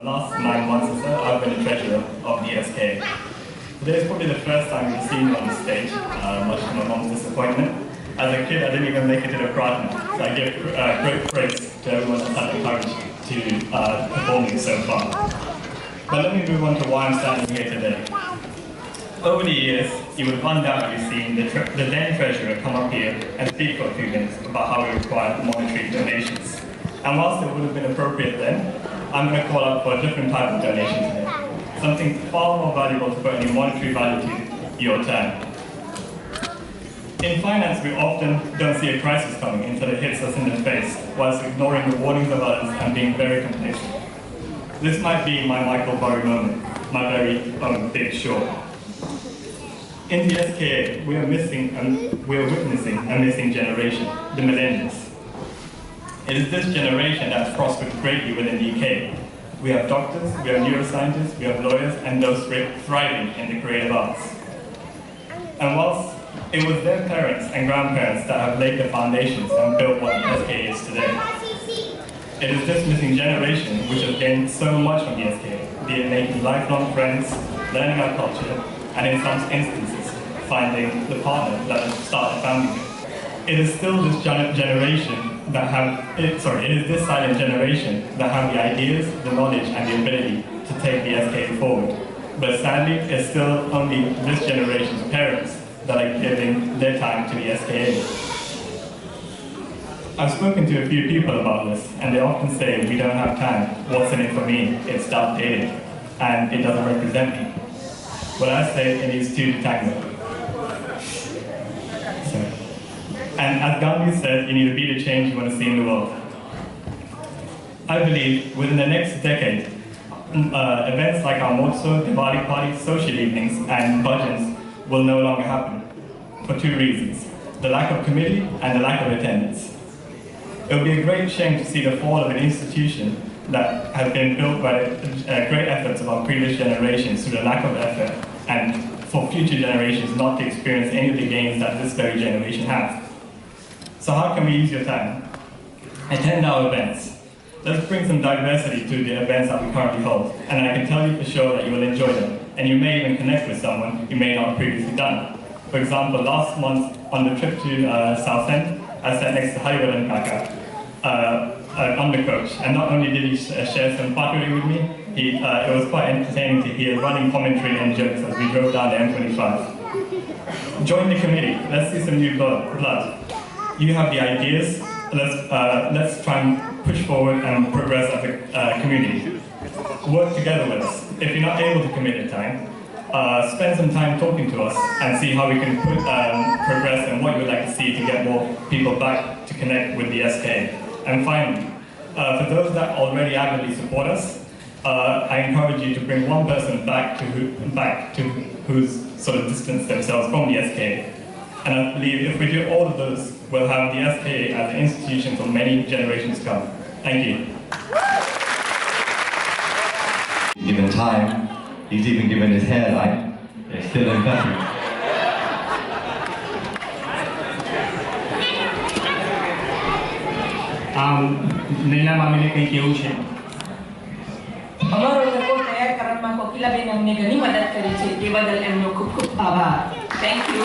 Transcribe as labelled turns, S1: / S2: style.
S1: The last 9 months or so, I've been the treasurer of the SKA. Today is probably the first time you've seen me on the stage, much to my mom's disappointment. As a kid, I didn't even make it to the Pradhan, so I give great praise to everyone that's had the courage to perform it so far. But let me move on to why I'm standing here today. Over the years, you would have undoubtedly seen the then treasurer come up here and speak for a few minutes about how we require monetary donations. And whilst it would have been appropriate then, I'm going to call out for a different type of donation today. Something far more valuable to put any monetary value to: your time. In finance, we often don't see a crisis coming until it hits us in the face, whilst ignoring the warnings of others and being very complacent. This might be my Michael Burry moment, my very own Big Short. In the SKA, we are witnessing a missing generation, the millennials. It is this generation that's prospered greatly within the UK. We have doctors, we have neuroscientists, we have lawyers, and those thriving in the creative arts. And whilst it was their parents and grandparents that have laid the foundations and built what the SKA is today, it is this missing generation which has gained so much from the SKA, be it making lifelong friends, learning our culture, and in some instances, finding the partner that has started a family with. It is still this generation that it is this silent generation that have the ideas, the knowledge, and the ability to take the SKA forward. But sadly, it's still only this generation's parents that are giving their time to the SKA. I've spoken to a few people about this, and they often say, we don't have time, what's in it for me, it's outdated, and it doesn't represent me. Well, I say it needs two to tango. And as Gandhi said, you need to be the change you want to see in the world. I believe within the next decade, events like our Mahotsav, Diwali parties, social evenings, and bhajans will no longer happen for two reasons: the lack of committee and the lack of attendance. It would be a great shame to see the fall of an institution that has been built by great efforts of our previous generations through the lack of effort, and for future generations not to experience any of the gains that this very generation has. So how can we use your time? Attend our events. Let's bring some diversity to the events that we currently hold, and I can tell you for sure that you will enjoy them, and you may even connect with someone you may not have previously done. For example, last month on the trip to Southend, I sat next to Hariwal and Kaka, on the coach, and not only did he share some pottery with me, it was quite entertaining to hear running commentary and jokes as we drove down the M25. Join the committee. Let's see some new blood. You have the ideas. Let's try and push forward and progress as a community. Work together with us. If you're not able to commit your time, spend some time talking to us and see how we can progress and what you would like to see to get more people back to connect with the SKA. And finally, for those that already actively support us, I encourage you to bring one person back to who's sort of distanced themselves from the SKA. And I believe if we do all of those, we'll have the SKA as an institution for many generations to come. Thank you.
S2: Given time, he's even given his hairline. It's still impressive.
S1: Nila mamili kay Kyushin.
S3: અમારો record તૈયાર કરવામાં કોકિલાબેન અમને ઘણી મદદ કરી છે તે બદલ એમનો ખૂબ ખૂબ આભાર. Thank you.